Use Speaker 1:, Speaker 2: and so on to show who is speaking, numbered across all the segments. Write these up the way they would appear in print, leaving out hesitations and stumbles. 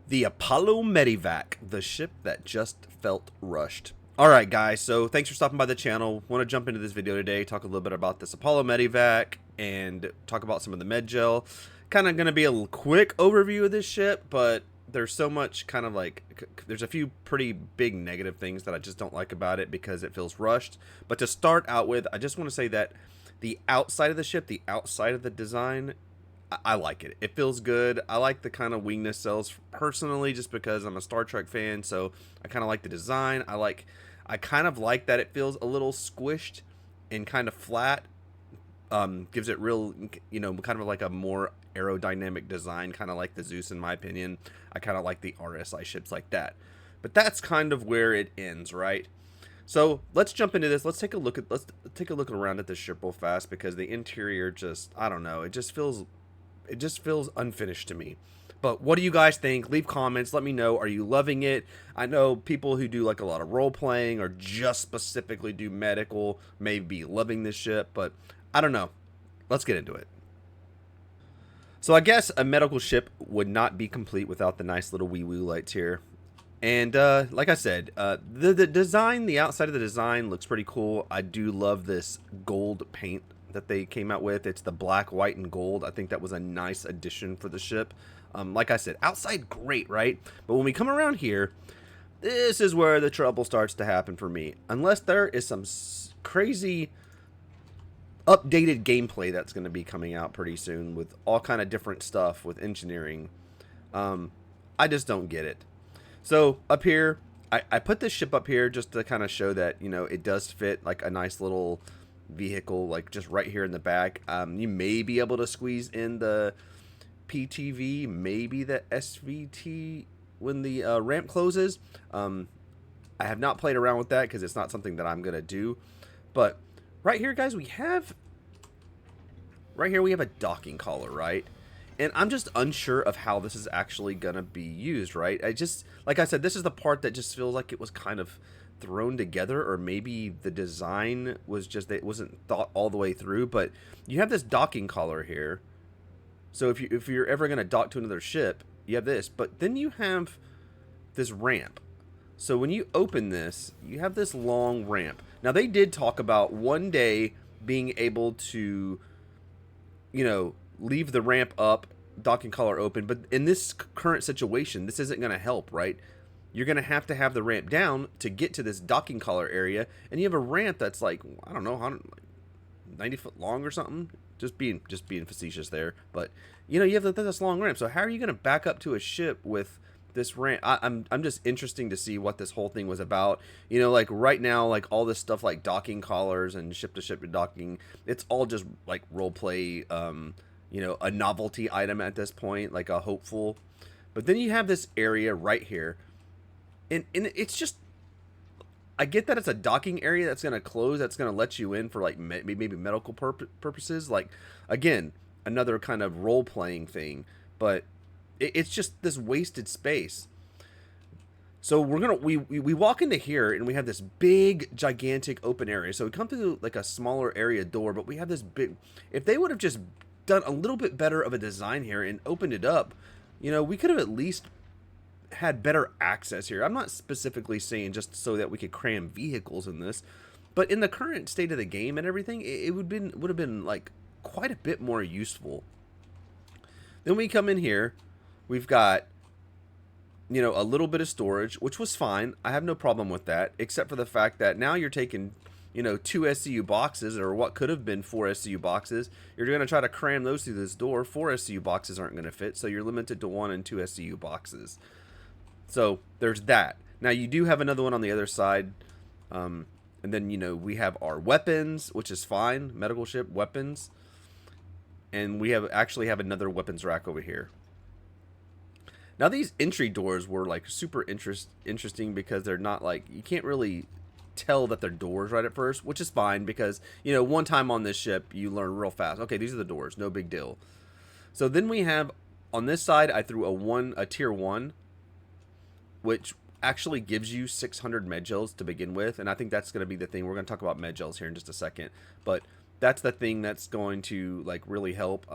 Speaker 1: The Apollo Medivac, the ship that just felt rushed. Alright guys, so thanks for stopping by the channel. Want to jump into this video today, talk a little bit about this Apollo Medivac, and talk about some of the MedGel. Kind of going to be a quick overview of this ship, but there's so much kind of like, there's a few pretty big negative things that I just don't like about it because it feels rushed. But to start out with, I just want to say that the outside of the ship, the outside of the design, I like it. It feels good. I like the kind of wing nacelles personally, just because I'm a Star Trek fan. So I kind of like the design. I kind of like that it feels a little squished and kind of flat. Gives it real, kind of like a more aerodynamic design, kind of like the Zeus, in my opinion. I kind of like the RSI ships like that. But that's kind of where it ends, right? So let's jump into this. Let's take a look around at this ship real fast, because the interior just, I don't know, it just feels unfinished to me. But what do you guys think? Leave comments. Let me know. Are you loving it? I know people who do like a lot of role playing or just specifically do medical may be loving this ship, but I don't know. Let's get into it. So I guess a medical ship would not be complete without the nice little wee woo lights here. And like I said, the design, the outside of the design looks pretty cool. I do love this gold paint that they came out with. It's the black, white, and gold. I think that was a nice addition for the ship. Like I said, outside great, right? But when we come around here, this is where the trouble starts to happen for me. Unless there is some crazy updated gameplay that's going to be coming out pretty soon with all kind of different stuff with engineering. I just don't get it. So up here, I put this ship up here just to kind of show that, it does fit like a nice little vehicle, like just right here in the back. You may be able to squeeze in the PTV, maybe the SVT when the ramp closes. I have not played around with that because it's not something that I'm gonna do. But right here, guys, we have a docking collar, right? And I'm just unsure of how this is actually gonna be used, right? Like I said, this is the part that just feels like it was kind of thrown together, or maybe the design was just, it wasn't thought all the way through. But you have this docking collar here, so if you're ever gonna dock to another ship, you have this. But then you have this ramp. So when you open this, you have this long ramp. Now they did talk about one day being able to, leave the ramp up, docking collar open, but in this current situation, this isn't going to help, right? You're going to have the ramp down to get to this docking collar area, and you have a ramp that's like, I don't know, 90 foot long or something. Just being facetious there, but you have this long ramp. So how are you going to back up to a ship with this ramp? I'm just interesting to see what this whole thing was about. Like right now, like all this stuff like docking collars and ship to ship docking, it's all just like role play, a novelty item at this point, like a hopeful. But then you have this area right here, and it's just, I get that it's a docking area that's going to close, that's going to let you in for like maybe medical purposes, like again another kind of role playing thing, but it's just this wasted space. So we walk into here, and we have this big gigantic open area. So we come through like a smaller area door, but we have this big, if they would have just done a little bit better of a design here and opened it up, we could have at least had better access here. I'm not specifically saying just so that we could cram vehicles in this, but in the current state of the game and everything, it would have been like quite a bit more useful. Then we come in here, we've got, a little bit of storage, which was fine. I have no problem with that, except for the fact that now you're taking, 2 SCU boxes, or what could have been 4 SCU boxes. You're going to try to cram those through this door. 4 SCU boxes aren't going to fit, so you're limited to 1 and 2 SCU boxes. So there's that. Now you do have another one on the other side, and then we have our weapons, which is fine, medical ship weapons, and we actually have another weapons rack over here. Now these entry doors were like super interesting, because they're not like, you can't really tell that they're doors right at first, which is fine, because one time on this ship you learn real fast, okay, these are the doors, no big deal. So then we have on this side, I threw a tier 1, which actually gives you 600 MedGels to begin with, and I think that's going to be the thing. We're going to talk about MedGels here in just a second, but that's the thing that's going to like really help.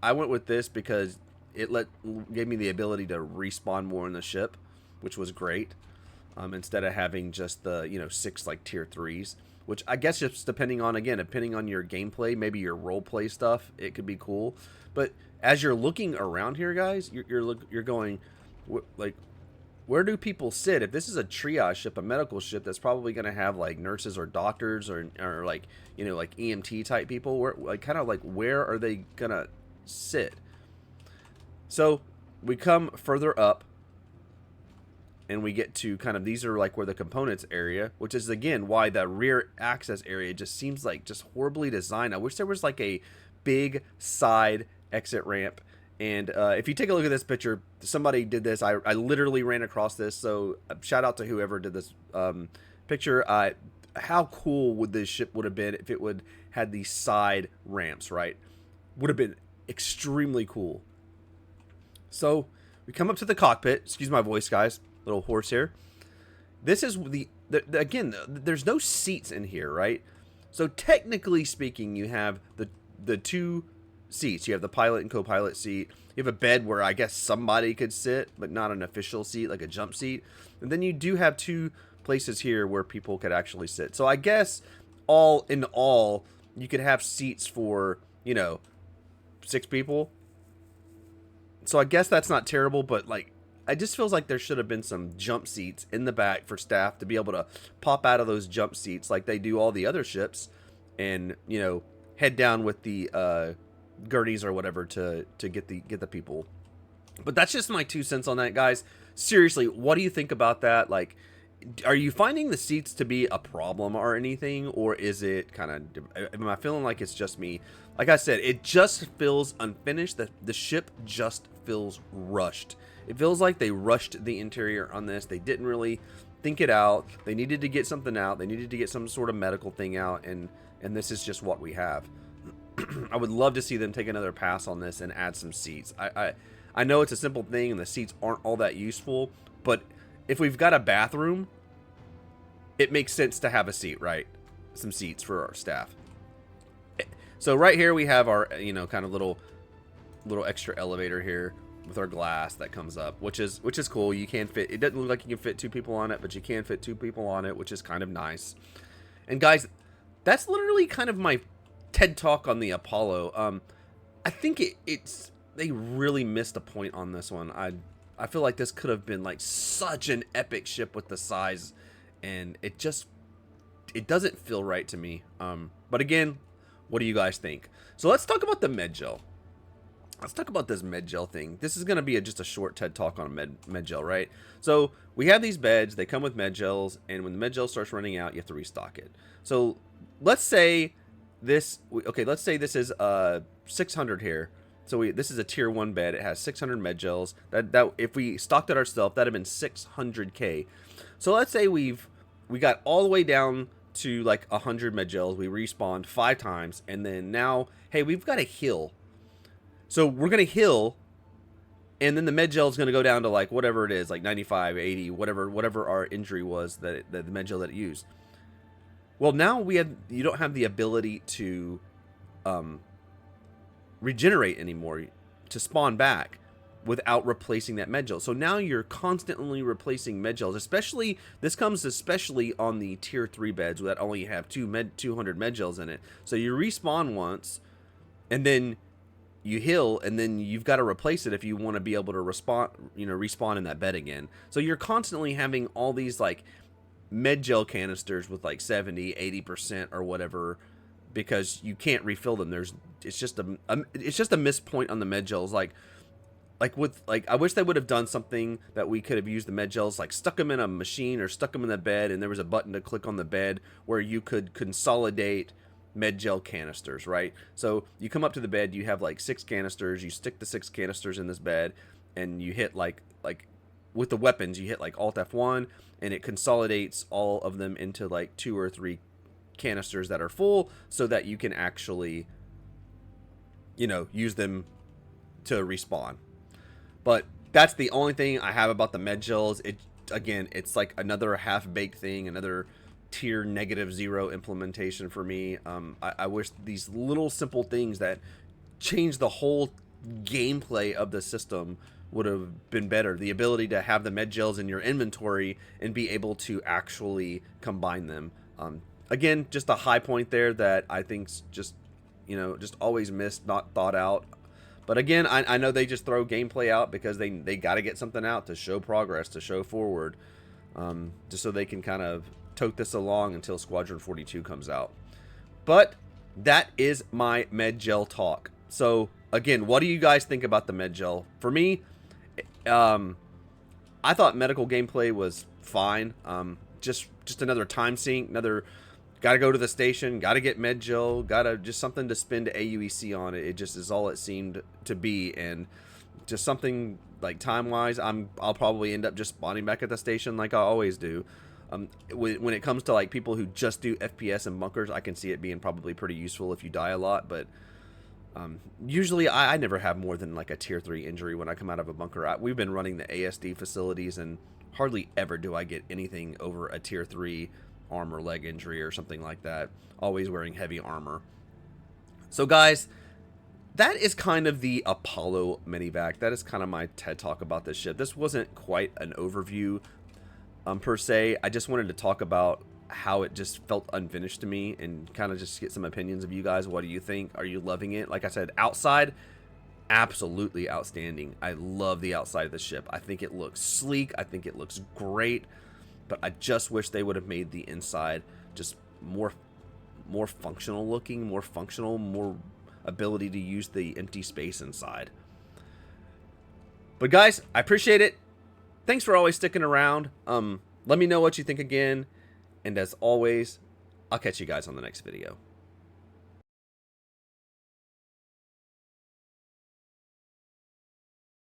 Speaker 1: I went with this because it gave me the ability to respawn more in the ship, which was great. Instead of having just the 6 like tier 3s, which I guess just depending on your gameplay, maybe your role play stuff, it could be cool. But as you're looking around here, guys, you're going like, where do people sit? If this is a triage ship, a medical ship, that's probably going to have like nurses or doctors or like like EMT type people. Where like kind of like where are they gonna sit? So we come further up. And we get to kind of, these are like where the components area, which is again why the rear access area just seems like just horribly designed. I wish there was like a big side exit ramp. And if you take a look at this picture, somebody did this. I literally ran across this. So shout out to whoever did this picture. How cool would this ship would have been if it would had these side ramps, right? Would have been extremely cool. So we come up to the cockpit. Excuse my voice, guys. Little horse here. This is again, there's no seats in here, right? So technically speaking, you have the 2 seats. You have the pilot and co-pilot seat. You have a bed where I guess somebody could sit, but not an official seat, like a jump seat. And then you do have 2 places here where people could actually sit. So I guess all in all, you could have seats for 6 people. So I guess that's not terrible, but like, it just feels like there should have been some jump seats in the back for staff to be able to pop out of those jump seats like they do all the other ships, and head down with the gurneys or whatever to get the people. But that's just my 2 cents on that, guys. Seriously, what do you think about that? Like, are you finding the seats to be a problem or anything, or is it kind of, am I feeling like it's just me? Like I said, it just feels unfinished. The ship just feels rushed. It feels like they rushed the interior on this. They didn't really think it out. They needed to get something out. They needed to get some sort of medical thing out, and this is just what we have. I would love to see them take another pass on this and add some seats. I know it's a simple thing and the seats aren't all that useful, but if we've got a bathroom, it makes sense to have a seat, right? Some seats for our staff. So right here we have our kind of little extra elevator here with our glass that comes up, which is cool. You can fit, it doesn't look like you can fit 2 people on it, but you can fit 2 people on it, which is kind of nice. And guys, that's literally kind of my TED talk on the Apollo. I think they really missed a point on this one. I feel like this could have been like such an epic ship with the size, and it doesn't feel right to me. But again, what do you guys think? So let's talk about the MedGel. Let's talk about this MedGel thing. This is going to be just a short TED talk on MedGel, right? So we have these beds. They come with MedGels, and when the MedGel starts running out, you have to restock it. So let's say this. Okay, let's say this is 600 here. So this is a tier 1 bed. It has 600 MedGels. That if we stocked it ourselves, that'd have been 600K. So let's say we got all the way down to like 100 MedGels. We respawned 5 times, and then now, hey, we've got to heal. So we're going to heal, and then the MedGel is going to go down to like whatever it is, like 95, 80, whatever our injury was that the MedGel that it used. Well, now you don't have the ability to regenerate anymore, to spawn back without replacing that MedGel. So now you're constantly replacing MedGels, this comes especially on the tier 3 beds that only have 200 MedGels in it. So you respawn once, and then you heal, and then you've got to replace it if you want to be able to respawn in that bed again. So you're constantly having all these like MedGel canisters with like 70, 80% or whatever, because you can't refill them. It's just a missed point on the MedGels. I wish they would have done something that we could have used the MedGels, like stuck them in a machine or stuck them in the bed, and there was a button to click on the bed where you could consolidate MedGel canisters, right? So you come up to the bed, you have like 6 canisters, you stick the 6 canisters in this bed, and you hit like with the weapons, you hit like Alt F1, and it consolidates all of them into like 2 or 3 canisters that are full, so that you can actually use them to respawn. But that's the only thing I have about the MedGels. It's like another half-baked thing, another tier -0 implementation for me. I wish these little simple things that change the whole gameplay of the system would have been better. The ability to have the MedGels in your inventory and be able to actually combine them. Again, just a high point there that I think's just, you know, just always missed, not thought out. But again, I know they just throw gameplay out because they got to get something out to show progress, to show forward, just so they can kind of tote this along until Squadron 42 comes out. But that is my MedGel talk. So again, what do you guys think about the MedGel? For me, I thought medical gameplay was fine. Just another time sink, another got to go to the station, got to get MedGel, got to just something to spend AUEC on. It just is all it seemed to be, and just something like time-wise, I'll probably end up just spawning back at the station like I always do. When it comes to like people who just do FPS and bunkers, I can see it being probably pretty useful if you die a lot, but usually I never have more than like a tier 3 injury when I come out of a bunker. We've been running the ASD facilities, and hardly ever do I get anything over a tier 3 arm or leg injury or something like that. Always wearing heavy armor. So guys, that is kind of the Apollo Medivac. That is kind of my TED talk about this ship. This wasn't quite an overview per se. I just wanted to talk about how it just felt unfinished to me and kind of just get some opinions of you guys. What do you think? Are you loving it? Like I said, outside, absolutely outstanding. I love the outside of the ship. I think it looks sleek. I think it looks great. But I just wish they would have made the inside just more functional looking, more functional, more ability to use the empty space inside. But guys, I appreciate it. Thanks for always sticking around. Let me know what you think again. And as always, I'll catch you guys on the next video.